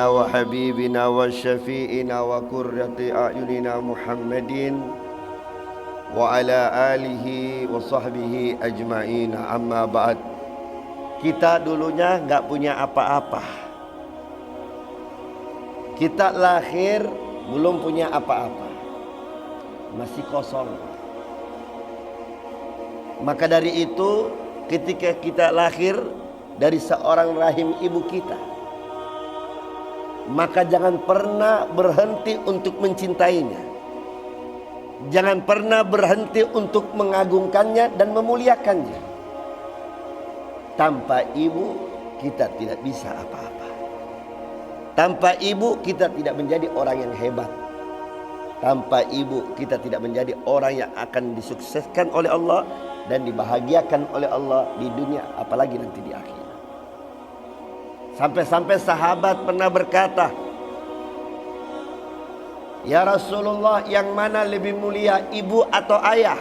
وحبيبنا وشفيئنا وقرة أعيننا محمد وعلى آله وصحبه أجمعين. Amma ba'd. Kita dulunya nggak punya apa-apa. Kita lahir belum punya apa-apa, masih kosong. Maka dari itu ketika kita lahir dari seorang rahim ibu kita, maka jangan pernah berhenti untuk mencintainya. Jangan pernah berhenti untuk mengagungkannya dan memuliakannya. Tanpa ibu kita tidak bisa apa-apa. Tanpa ibu kita tidak menjadi orang yang hebat. Tanpa ibu kita tidak menjadi orang yang akan disukseskan oleh Allah dan dibahagiakan oleh Allah di dunia, apalagi nanti di akhirat. Sampai-sampai sahabat pernah berkata, "Ya Rasulullah, yang mana lebih mulia, ibu atau ayah?"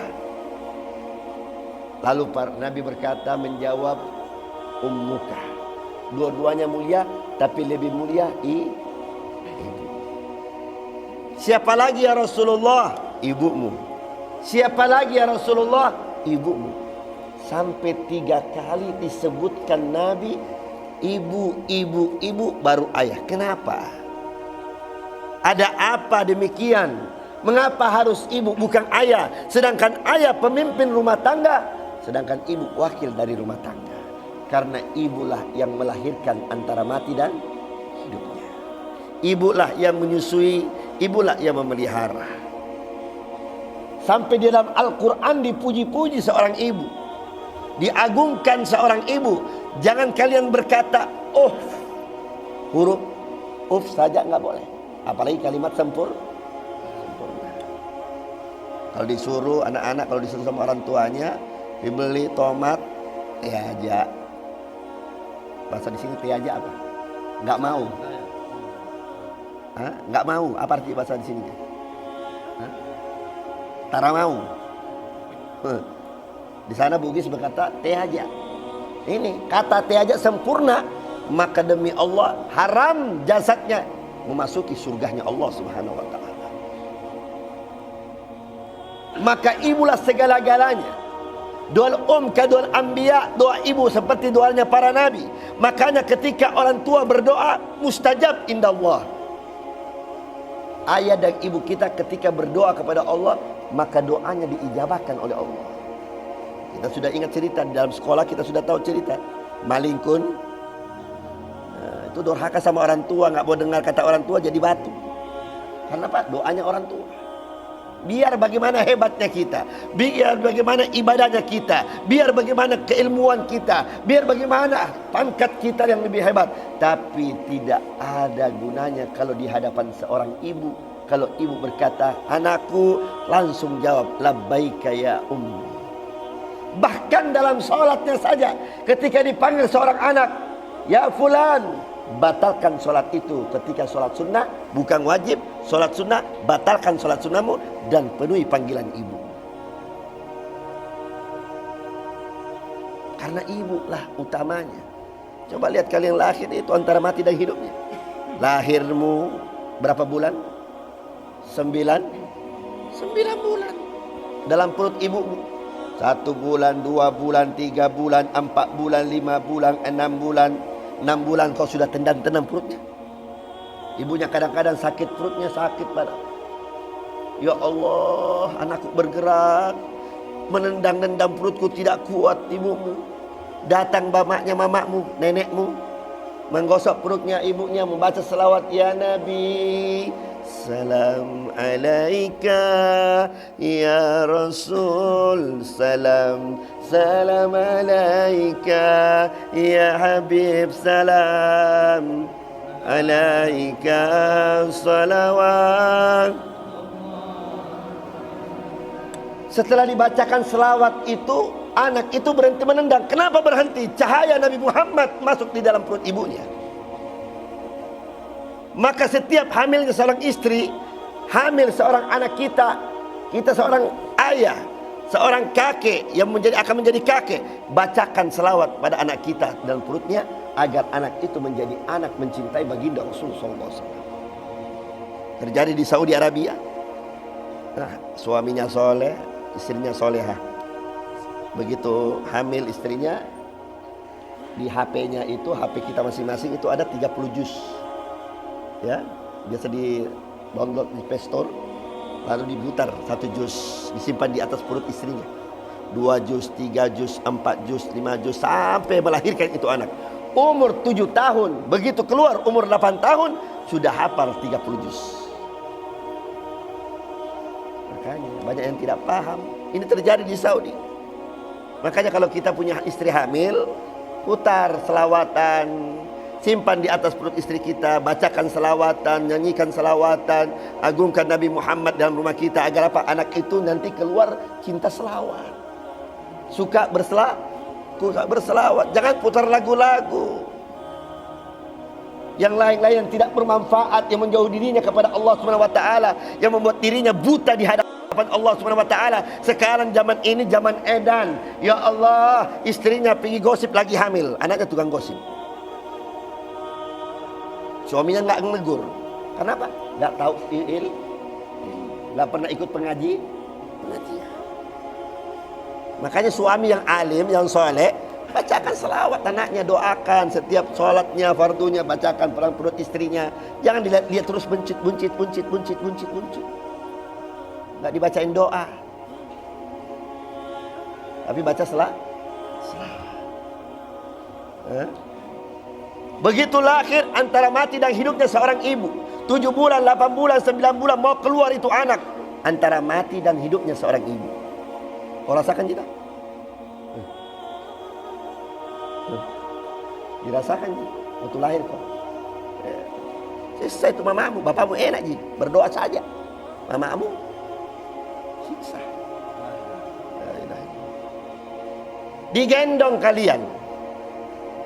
Lalu Nabi berkata, menjawab, "Ummuka." Dua-duanya mulia, tapi lebih mulia ibu. Siapa lagi ya Rasulullah? Ibumu. Siapa lagi ya Rasulullah? Ibumu. Sampai 3 kali disebutkan Nabi, ibu, ibu, ibu, baru ayah. Kenapa? Ada apa demikian? Mengapa harus ibu bukan ayah? Sedangkan ayah pemimpin rumah tangga, sedangkan ibu wakil dari rumah tangga. Karena ibulah yang melahirkan antara mati dan hidupnya. Ibulah yang menyusui, ibulah yang memelihara. Sampai di dalam Al-Quran dipuji-puji seorang ibu, diagungkan seorang ibu. Jangan kalian berkata uff. Huruf uff saja nggak boleh, apalagi kalimat sempurna. Kalau disuruh anak-anak, kalau disuruh sama orang tuanya dibeli tomat, ya aja. Bahasa di sini teh aja apa? Nggak mau. Hah? Nggak mau. Apa arti bahasa di sini? Hah? Tara mau. Di sana Bugis berkata teh aja. Ini kata teh aja sempurna, maka demi Allah haram jasadnya memasuki surganya Allah Subhanahu wa taala. Maka ibulah segala-galanya. Doa kadoal anbiya, doa ibu seperti doanya para nabi. Makanya ketika orang tua berdoa mustajab indallah. Ayah dan ibu kita ketika berdoa kepada Allah, maka doanya diijabahkan oleh Allah. Kita sudah ingat cerita di dalam sekolah, kita sudah tahu cerita maling kun, itu durhaka sama orang tua, nggak mau dengar kata orang tua, jadi batu. Karena apa? Doanya orang tua. Biar bagaimana hebatnya kita, biar bagaimana ibadahnya kita, biar bagaimana keilmuan kita, biar bagaimana pangkat kita yang lebih hebat, tapi tidak ada gunanya kalau di hadapan seorang ibu. Kalau ibu berkata anakku, langsung jawab labbaika ya ummi. Bahkan dalam sholatnya saja, ketika dipanggil seorang anak, ya fulan, batalkan sholat itu. Ketika sholat sunnah, bukan wajib, sholat sunnah, batalkan sholat sunnahmu dan penuhi panggilan ibu. Karena ibu lah utamanya. Coba lihat kalian lahir itu antara mati dan hidupnya. Lahirmu berapa bulan? 9 bulan dalam perut ibumu. 1 bulan, 2 bulan, 3 bulan, 4 bulan, 5 bulan, 6 bulan. 6 bulan kau sudah tendang-tendang perutnya. Ibunya kadang-kadang sakit, perutnya sakit pada. Ya Allah, anakku bergerak, menendang-nendang perutku tidak kuat ibumu. Datang bapaknya, mamakmu, nenekmu, menggosok perutnya ibunya, membaca selawat ya Nabi. Salam alaika ya Rasul, salam salam alaika ya Habib, salam alaika salawat. Setelah dibacakan selawat itu, anak itu berhenti menendang. Kenapa berhenti? Cahaya Nabi Muhammad masuk di dalam perut ibunya. Maka setiap hamilnya seorang istri, hamil seorang anak kita seorang ayah, seorang kakek yang akan menjadi kakek, bacakan selawat pada anak kita dalam perutnya, agar anak itu menjadi anak mencintai baginda Rasul sallallahu alaihi wasallam. Terjadi di Saudi Arabia. Nah, suaminya soleh, istrinya solehah. Begitu hamil istrinya, di HP-nya itu, HP kita masing-masing itu ada 30 juz. Ya, biasa di download di Play Store, lalu diputar 1 juz, disimpan di atas perut istrinya. 2 juz, 3 juz, 4 juz, 5 juz, sampai melahirkan itu anak. Umur 7 tahun, begitu keluar umur 8 tahun, sudah hafal 30 juz. Makanya banyak yang tidak paham. Ini terjadi di Saudi. Makanya kalau kita punya istri hamil, putar selawatan, simpan di atas perut istri kita, bacakan selawatan, nyanyikan selawatan, agungkan Nabi Muhammad dalam rumah kita, agar apa? Anak itu nanti keluar cinta selawat, suka berselawat. Jangan putar lagu-lagu yang lain-lain yang tidak bermanfaat, yang menjauh dirinya kepada Allah Subhanahu wa taala, yang membuat dirinya buta di hadapan Allah Subhanahu wa taala. Sekarang zaman ini zaman edan. Ya Allah, istrinya pergi gosip lagi hamil, anaknya tukang gosip. Suaminya nggak negur. Kenapa? Nggak tahu ilmu, nggak pernah ikut pengajian. Makanya suami yang alim, yang soleh, bacakan selawat anaknya, doakan setiap sholatnya, fardunya, bacakan perang perut istrinya. Jangan dilihat terus buncit. Nggak dibacain doa, tapi baca selawat. Begitu lahir, antara mati dan hidupnya seorang ibu. 7 bulan, 8 bulan, 9 bulan mau keluar itu anak. Antara mati dan hidupnya seorang ibu. Kau rasakan tidak? Dirasakan waktu lahir kau. Siksa itu mamamu, bapamu enak ji, berdoa saja. Mamamu siksa. Digendong kalian,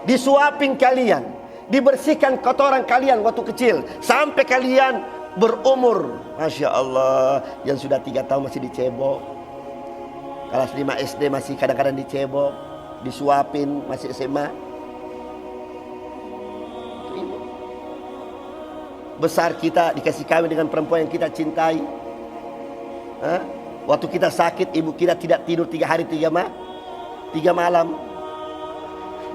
disuapin kalian, dibersihkan kotoran kalian waktu kecil, sampai kalian berumur, Masya Allah, yang sudah 3 tahun masih dicebok, kelas 5 SD masih kadang-kadang dicebok, disuapin, masih SMA. Besar kita dikasih kawin dengan perempuan yang kita cintai. Waktu kita sakit, ibu kita tidak tidur 3 hari 3 malam,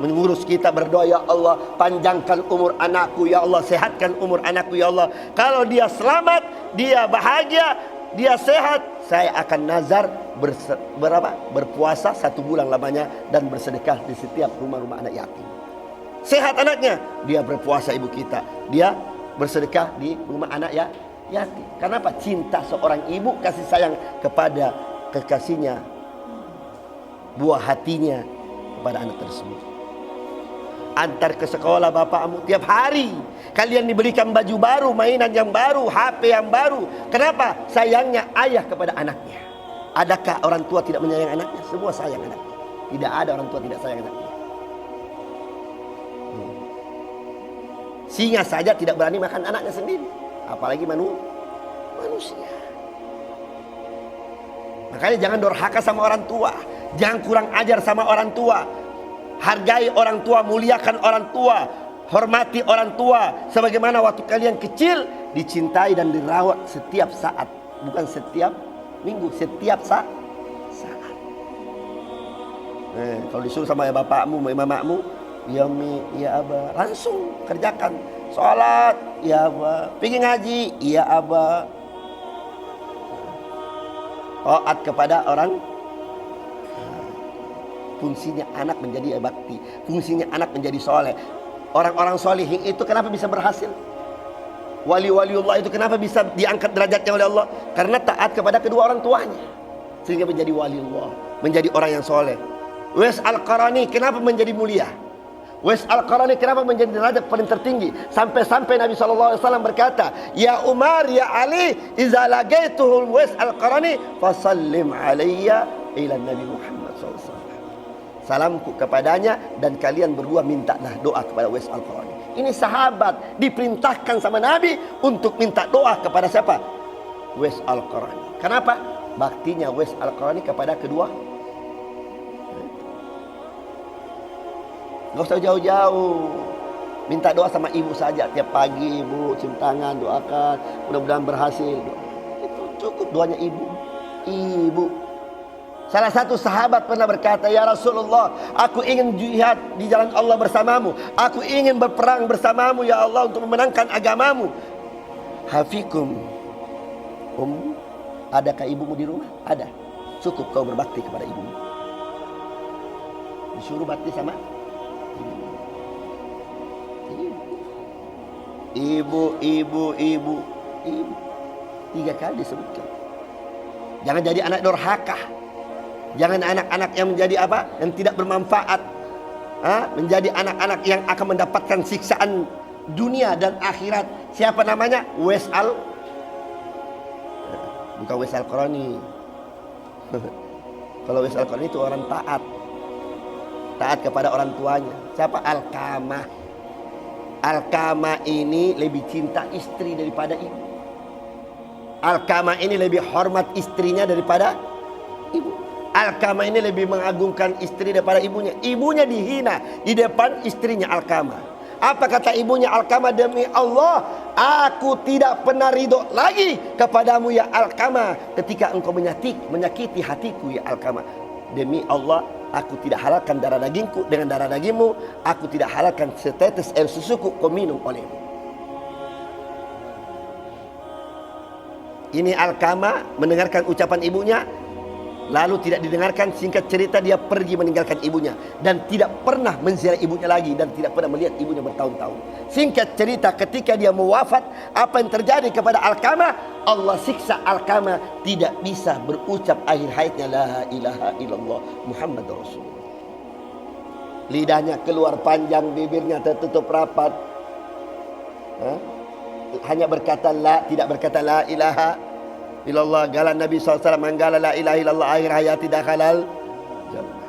mengurus kita, berdoa, ya Allah panjangkan umur anakku, ya Allah sehatkan umur anakku, ya Allah. Kalau dia selamat, dia bahagia, dia sehat, saya akan nazar berpuasa 1 bulan lamanya dan bersedekah di setiap rumah-rumah anak yatim. Sehat anaknya, dia berpuasa ibu kita, dia bersedekah di rumah anak yatim. Kenapa? Cinta seorang ibu, kasih sayang kepada kekasihnya, buah hatinya kepada anak tersebut. Antar ke sekolah bapakmu tiap hari, kalian diberikan baju baru, mainan yang baru, HP yang baru. Kenapa? Sayangnya ayah kepada anaknya. Adakah orang tua tidak menyayangi anaknya? Semua sayang anaknya. Tidak ada orang tua tidak sayang anaknya. Singa saja tidak berani makan anaknya sendiri, apalagi manusia. Makanya jangan durhaka sama orang tua, jangan kurang ajar sama orang tua. Hargai orang tua, muliakan orang tua, hormati orang tua. Sebagaimana waktu kalian kecil dicintai dan dirawat setiap saat, bukan setiap minggu, setiap saat. Kalau disuruh sama bapakmu, mamakmu, ya mi, ya abah, langsung kerjakan. Sholat, ya abah. Pergi ngaji, ya abah. Taat kepada orang. Fungsinya anak menjadi bakti, fungsinya anak menjadi soleh. Orang-orang solihin itu kenapa bisa berhasil? Wali-waliullah itu kenapa bisa diangkat derajatnya oleh Allah? Karena taat kepada kedua orang tuanya, sehingga menjadi waliullah, menjadi orang yang soleh. Uwais Al-Qarani kenapa menjadi mulia? Uwais Al-Qarani kenapa menjadi derajat paling tertinggi? Sampai-sampai Nabi SAW berkata, ya Umar, ya Ali, iza lagaituhul Uwais Al-Qarani fasallim alayya ila Nabi Muhammad SAW. salamku kepadanya, dan kalian berdua mintalah doa kepada Uwais Al-Qarani. Ini sahabat diperintahkan sama Nabi untuk minta doa kepada siapa? Uwais Al-Qarani. Kenapa? Baktinya Uwais Al-Qarani kepada kedua. Gak usah jauh-jauh, minta doa sama ibu saja tiap pagi. Ibu, cium tangan, doakan, mudah-mudahan berhasil. Itu cukup doanya ibu. Salah satu sahabat pernah berkata, ya Rasulullah, aku ingin jihad di jalan Allah bersamamu, aku ingin berperang bersamamu ya Allah untuk memenangkan agamamu. Hafikum adakah ibumu di rumah? Ada. Cukup kau berbakti kepada ibumu. Disuruh bakti sama ibu. 3 kali disebutkan. Jangan jadi anak durhaka. Jangan anak-anak yang menjadi apa? Yang tidak bermanfaat. Menjadi anak-anak yang akan mendapatkan siksaan dunia dan akhirat. Siapa namanya? Uwais bukan Uwais Al-Qarani. Kalau Uwais Al-Qarani itu orang taat. Taat kepada orang tuanya. Siapa? Alqamah. Alqamah ini lebih cinta istri daripada ibu. Alqamah ini lebih hormat istrinya daripada ibu. Alqamah ini lebih mengagungkan istri daripada ibunya. Ibunya dihina di depan istrinya Alqamah. Apa kata ibunya Alqamah? Demi Allah, aku tidak pernah ridho lagi kepadamu ya Alqamah ketika engkau menyakiti hatiku ya Alqamah. Demi Allah, aku tidak halalkan darah dagingku dengan darah dagingmu. Aku tidak halalkan setetes air susuku kau minum olehmu. Ini Alqamah mendengarkan ucapan ibunya, lalu tidak didengarkan. Singkat cerita, dia pergi meninggalkan ibunya dan tidak pernah menziarah ibunya lagi, dan tidak pernah melihat ibunya bertahun-tahun. Singkat cerita, ketika dia mau wafat, apa yang terjadi kepada Alqamah? Allah siksa Alqamah, tidak bisa berucap akhir hayatnya la ilaha illallah Muhammad Rasulullah. Lidahnya keluar panjang, bibirnya tertutup rapat. Hanya berkata la, tidak berkata la ilaha illallah. Galan Nabi SAW, manggala la ilaha illallah akhir hayati dakhalal jannah.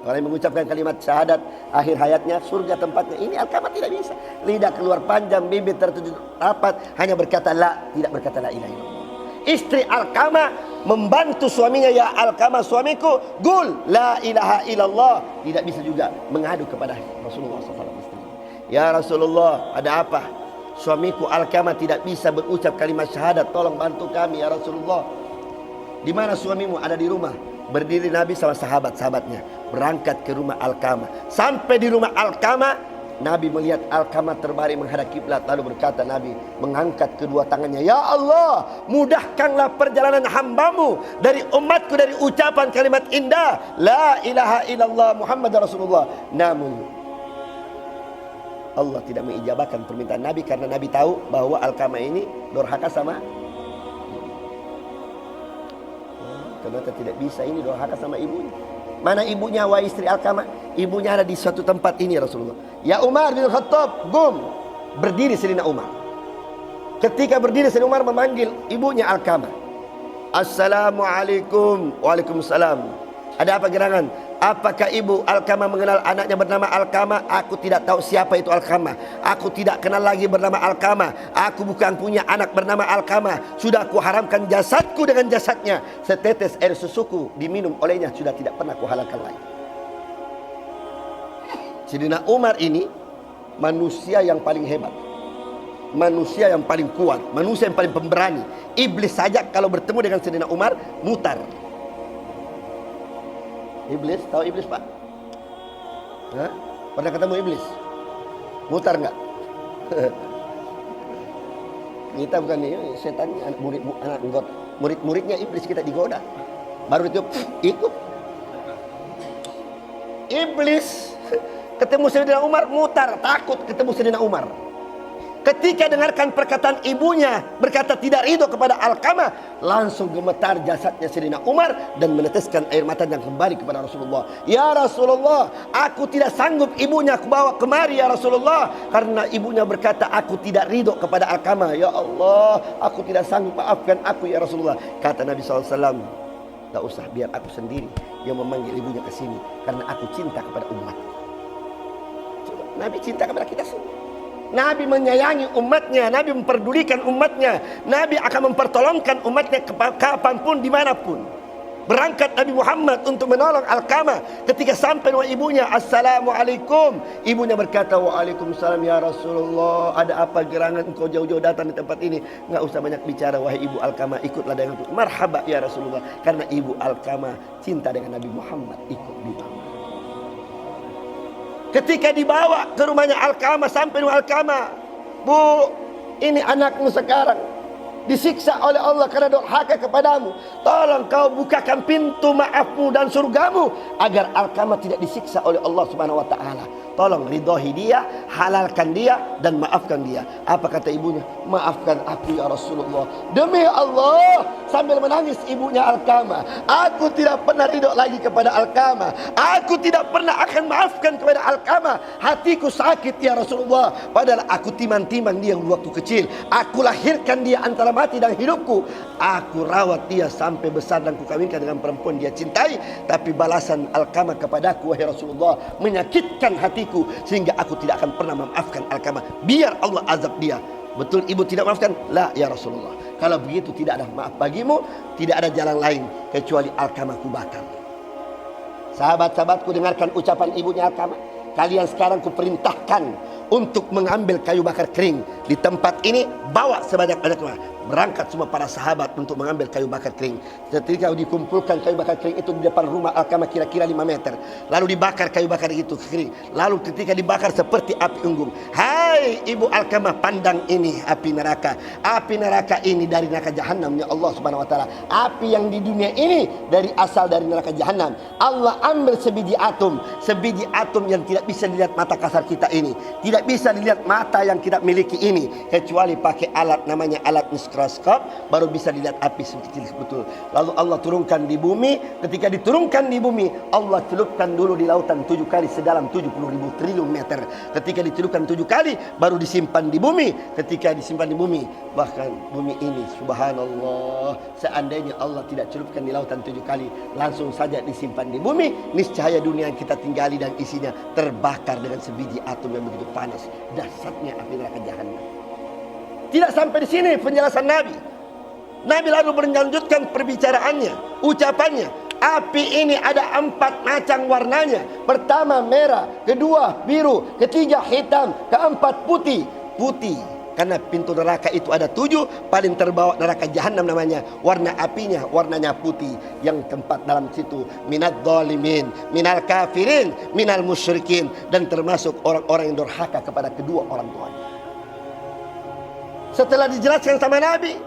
Orang yang mengucapkan kalimat syahadat akhir hayatnya, surga tempatnya. Ini Alqamah tidak bisa. Lidah keluar panjang, bibir tertutup rapat, hanya berkata la, tidak berkata la ilaha illallah. Istri Alqamah membantu suaminya, ya Alqamah suamiku, gul la ilaha illallah. Tidak bisa juga mengadu kepada Rasulullah SAW. Ya Rasulullah, ada apa? Suamiku Alqamah tidak bisa berucap kalimat syahadat, tolong bantu kami ya Rasulullah. Di mana suamimu? Ada di rumah. Berdiri Nabi sama sahabat-sahabatnya, berangkat ke rumah Alqamah. Sampai di rumah Alqamah, Nabi melihat Alqamah terbaring menghadap kiblat. Lalu berkata Nabi, mengangkat kedua tangannya, ya Allah, mudahkanlah perjalanan hambamu dari umatku dari ucapan kalimat indah la ilaha illallah Muhammad Rasulullah. Namun Allah tidak mengijabahkan permintaan Nabi, karena Nabi tahu bahwa Alqamah ini durhaka sama. Ternyata tidak bisa ini durhaka sama ibunya. Mana ibunya, wahai istri Alqamah? Ibunya ada di suatu tempat ini Rasulullah. Ya Umar bin Khattab, gum. Berdiri Sayyidina Umar. Ketika berdiri Sayyidina Umar memanggil ibunya Alqamah. Assalamualaikum. Waalaikumsalam. Ada apa gerangan? Apakah ibu Alqamah mengenal anaknya bernama Alqamah? Aku tidak tahu siapa itu Alqamah. Aku tidak kenal lagi bernama Alqamah. Aku bukan punya anak bernama Alqamah. Sudah kuharamkan jasadku dengan jasadnya. Setetes air susuku diminum olehnya sudah tidak pernah kuhalalkan lagi. Sayyidina Umar ini manusia yang paling hebat, manusia yang paling kuat, manusia yang paling pemberani. Iblis saja kalau bertemu dengan Sayyidina Umar mutar. Iblis, tahu iblis Pak? Pernah ketemu iblis? Mutar enggak? Kita bukan ini, setan, murid-muridnya iblis kita digoda. Baru itu ikut. Iblis ketemu Sayyidina Umar mutar, takut ketemu Sayyidina Umar. Ketika dengarkan perkataan ibunya berkata tidak ridho kepada Alqamah, langsung gemetar jasadnya Sayyidina Umar dan meneteskan air mata yang kembali kepada Rasulullah. Ya Rasulullah, aku tidak sanggup ibunya aku bawa kemari ya Rasulullah, karena ibunya berkata aku tidak ridho kepada Alqamah. Ya Allah, aku tidak sanggup, maafkan aku ya Rasulullah. Kata Nabi SAW, Tak usah, biar aku sendiri yang memanggil ibunya ke sini, karena aku cinta kepada umatku. Coba, Nabi cinta kepada kita semua. Nabi menyayangi umatnya, Nabi memperdulikan umatnya, Nabi akan mempertolongkan umatnya kapanpun, dimanapun. Berangkat Nabi Muhammad untuk menolong Alqamah. Ketika sampai dengan ibunya, Assalamualaikum. Ibunya berkata, Waalaikumsalam ya Rasulullah. Ada apa gerangan engkau jauh-jauh datang di tempat ini? Enggak usah banyak bicara wahai ibu Alqamah, ikutlah dengan aku. Marhaba ya Rasulullah. Karena ibu Alqamah cinta dengan Nabi Muhammad, ikut dibawa. Ketika dibawa ke rumahnya Alqamah, sampai dengan Alqamah, Bu, ini anakmu sekarang disiksa oleh Allah karena durhaka kepadamu. Tolong kau bukakan pintu maafmu dan surgamu agar Alqamah tidak disiksa oleh Allah Subhanahu wa taala. Tolong ridhoi dia, halalkan dia dan maafkan dia. Apa kata ibunya? Maafkan aku ya Rasulullah. Demi Allah, sambil menangis ibunya Alqamah, aku tidak pernah ridho lagi kepada Alqamah. Aku tidak pernah akan maafkan kepada Alqamah. Hatiku sakit ya Rasulullah. Padahal aku timang-timang dia waktu kecil. Aku lahirkan dia antara mati dan hidupku. Aku rawat dia sampai besar dan kukawinkan dengan perempuan dia cintai. Tapi balasan Alqamah kepadaku wahai Rasulullah menyakitkan hatiku, sehingga aku tidak akan pernah memaafkan Alqamah. Biar Allah azab dia. Betul ibu tidak maafkan? La ya Rasulullah. Kalau begitu tidak ada maaf bagimu, tidak ada jalan lain kecuali Alqamah ku bakar. Sahabat-sahabatku, dengarkan ucapan ibunya Alqamah. Kalian sekarang kuperintahkan untuk mengambil kayu bakar kering di tempat ini, bawa sebanyak-banyaknya. Berangkat semua para sahabat untuk mengambil kayu bakar kering. Ketika dikumpulkan kayu bakar kering itu di depan rumah Alqamah kira-kira 5 meter. Lalu dibakar kayu bakar itu kering. Lalu ketika dibakar seperti api unggun. Hai ibu Alqamah, pandang ini api neraka. Api neraka ini dari neraka jahanam ya Allah Subhanahu wa taala. Api yang di dunia ini dari asal dari neraka jahanam. Allah ambil sebiji atom yang tidak bisa dilihat mata kasar kita ini. Tidak bisa dilihat mata yang kita miliki ini, kecuali pakai alat namanya alat mikroskop, baru bisa dilihat api sekecil betul. Lalu Allah turunkan di bumi. Ketika diturunkan di bumi, Allah celupkan dulu di lautan 7 kali sedalam 70.000 triliun meter. Ketika dicelupkan 7 kali, baru disimpan di bumi. Ketika disimpan di bumi, bahkan bumi ini subhanallah, seandainya Allah tidak celupkan di lautan 7 kali, langsung saja disimpan di bumi, niscaya dunia yang kita tinggali dan isinya terbakar dengan sebiji atom yang begitu panas. Dahsyatnya api neraka jahanam. Tidak sampai di sini penjelasan Nabi. Nabi lalu melanjutkan perbicaraannya, ucapannya. Api ini ada 4 macam warnanya. Pertama merah, kedua biru, ketiga hitam, keempat putih. Putih karena pintu neraka itu ada 7, paling terbawa neraka jahanam namanya. Warna apinya warnanya putih. Yang keempat dalam situ minad zalimin, minal kafirin, minal musyrikin, dan termasuk orang-orang yang durhaka kepada kedua orang tuanya. Setelah dijelaskan sama Nabi,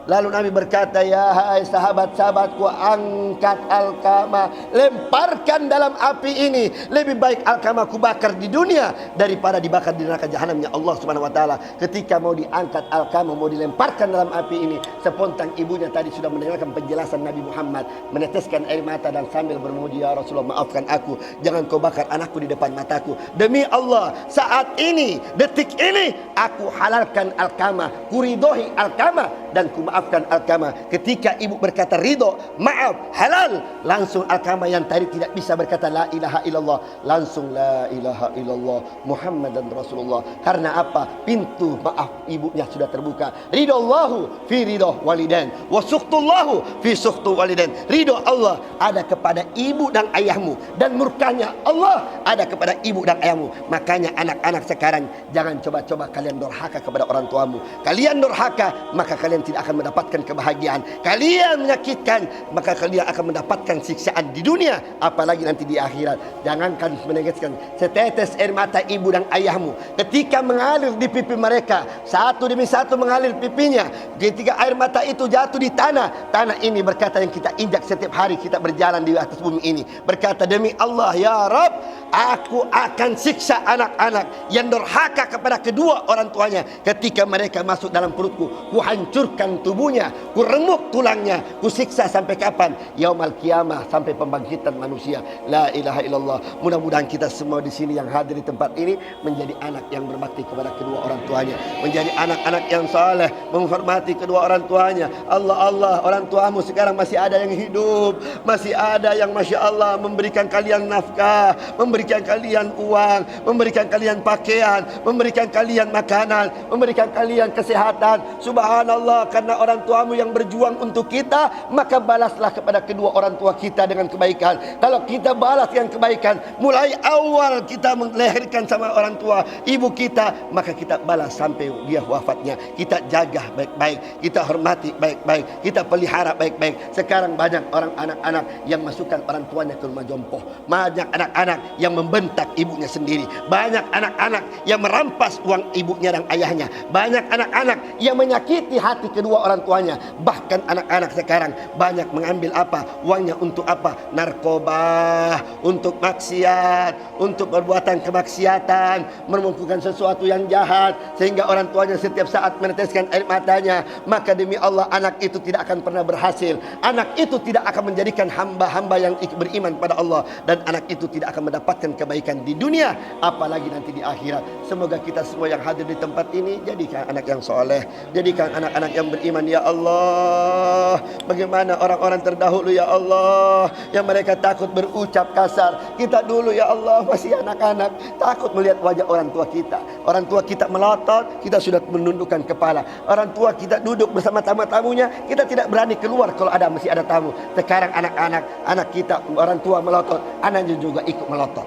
lalu Nabi berkata, ya hai sahabat-sahabatku, angkat Alqamah, lemparkan dalam api ini. Lebih baik Alqamah ku bakar di dunia daripada dibakar di neraka jahanamnya Allah Subhanahu wa taala. Ketika mau diangkat Alqamah, mau dilemparkan dalam api ini, spontan ibunya tadi sudah mendengarkan penjelasan Nabi Muhammad, meneteskan air mata dan sambil bermuji, ya Rasulullah, maafkan aku, jangan kau bakar anakku di depan mataku. Demi Allah, saat ini, detik ini, aku halalkan Alqamah, ku ridhoi Alqamah dan ku maafkan Alqamah. Ketika ibu berkata ridho, maaf, halal, langsung Alqamah yang tadi tidak bisa berkata la ilaha illallah, langsung la ilaha illallah Muhammadan Rasulullah. Karena apa? Pintu maaf ibunya sudah terbuka. Ridallahu fi ridho walidain wa suqtullahu fi suqtu walidain. Ridho Allah ada kepada ibu dan ayahmu, dan murkanya Allah ada kepada ibu dan ayahmu. Makanya anak-anak sekarang jangan coba-coba kalian durhaka kepada orang tuamu. Kalian durhaka, maka kalian tidak akan mendapatkan kebahagiaan. Kalian menyakitkan, maka kalian akan mendapatkan siksaan di dunia, apalagi nanti di akhirat. Jangankan meneteskan setetes air mata ibu dan ayahmu ketika mengalir di pipi mereka, satu demi satu mengalir pipinya. Ketika air mata itu jatuh di tanah, tanah ini berkata yang kita injak setiap hari kita berjalan di atas bumi ini, berkata, demi Allah ya Rabb, Aku akan siksa anak-anak yang durhaka kepada kedua orang tuanya ketika mereka masuk dalam perutku. Ku hancurkan tubuhnya, ku remuk tulangnya, ku siksa sampai kapan? Yaumal qiyamah, sampai pembangkitan manusia. La ilaha illallah. Mudah-mudahan kita semua di sini yang hadir di tempat ini menjadi anak yang berbakti kepada kedua orang tuanya, menjadi anak-anak yang saleh, menghormati kedua orang tuanya. Allah, orang tuamu sekarang masih ada yang hidup, masih ada yang Masya Allah memberikan kalian nafkah, memberikan kalian uang, memberikan kalian pakaian, memberikan kalian makanan, memberikan kalian kesehatan. Subhanallah, karena orang tuamu yang berjuang untuk kita, maka balaslah kepada kedua orang tua kita dengan kebaikan. Kalau kita balas dengan kebaikan, mulai awal kita melahirkan sama orang tua ibu kita, maka kita balas sampai dia wafatnya. Kita jaga baik-baik, kita hormati baik-baik, kita pelihara baik-baik. Sekarang banyak orang anak-anak yang masukkan orang tuanya ke rumah jompo, banyak anak-anak yang membentak ibunya sendiri, banyak anak-anak yang merampas uang ibunya dan ayahnya, banyak anak-anak yang menyakiti hati kedua orang tuanya. Bahkan anak-anak sekarang banyak mengambil apa? Uangnya untuk apa? Narkoba, untuk maksiat, untuk perbuatan kemaksiatan, melakukan sesuatu yang jahat, sehingga orang tuanya setiap saat meneteskan air matanya. Maka demi Allah, anak itu tidak akan pernah berhasil. Anak itu tidak akan menjadikan hamba-hamba yang beriman pada Allah, dan anak itu tidak akan mendapatkan kebaikan di dunia, apalagi nanti di akhirat. Semoga kita semua yang hadir di tempat ini jadikan anak yang soleh, jadikan anak-anak yang beriman ya Allah. Bagaimana orang-orang terdahulu ya Allah, yang mereka takut berucap kasar. Kita dulu ya Allah masih anak-anak, takut melihat wajah orang tua kita. Orang tua kita melotot, kita sudah menundukkan kepala. Orang tua kita duduk bersama tamu-tamunya, kita tidak berani keluar kalau masih ada tamu. Sekarang anak kita, orang tua melotot, anaknya juga ikut melotot.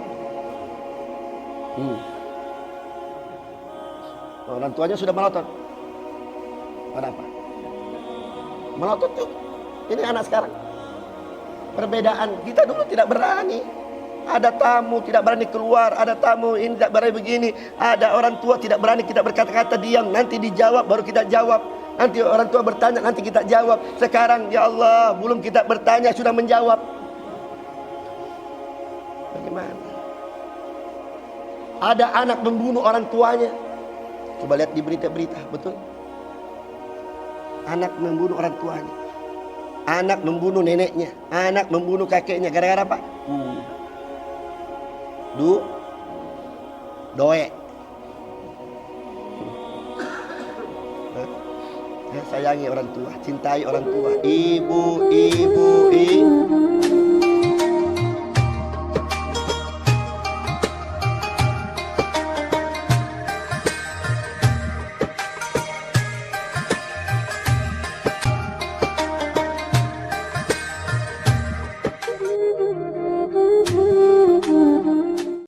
Orang tuanya sudah melotot. Kenapa? Melotot tuh. Ini anak sekarang. Perbedaan, kita dulu tidak berani. Ada tamu tidak berani keluar, ada tamu ini tidak berani begini, ada orang tua tidak berani kita berkata-kata, diam, nanti dijawab baru kita jawab. Nanti orang tua bertanya, nanti kita jawab. Sekarang ya Allah, belum kita bertanya sudah menjawab. Bagaimana? Ada anak membunuh orang tuanya. Coba lihat di berita-berita, betul? Anak membunuh orang tuanya, anak membunuh neneknya, anak membunuh kakeknya. Gara-gara apa? Doe. Sayangi orang tua, cintai orang tua. Ibu.